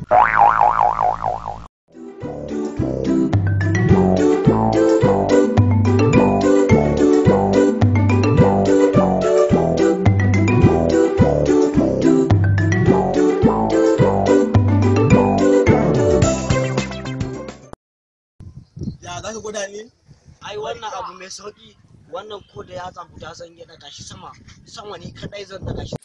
Ya za ka gwada ni? Ai wannan abu mai sauki, wannan ko da ya guda zan iya daga shi sama ne kadai zan daga shi.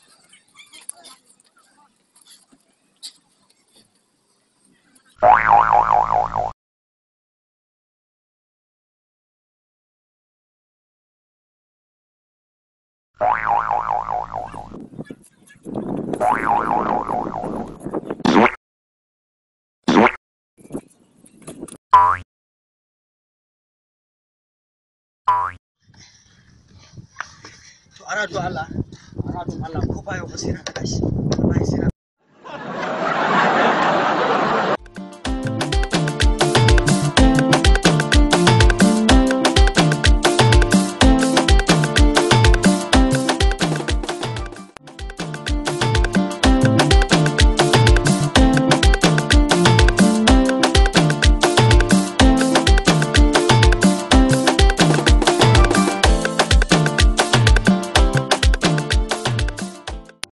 To ana don Allah ko bayan wasu yana daga shi, wallahi sai na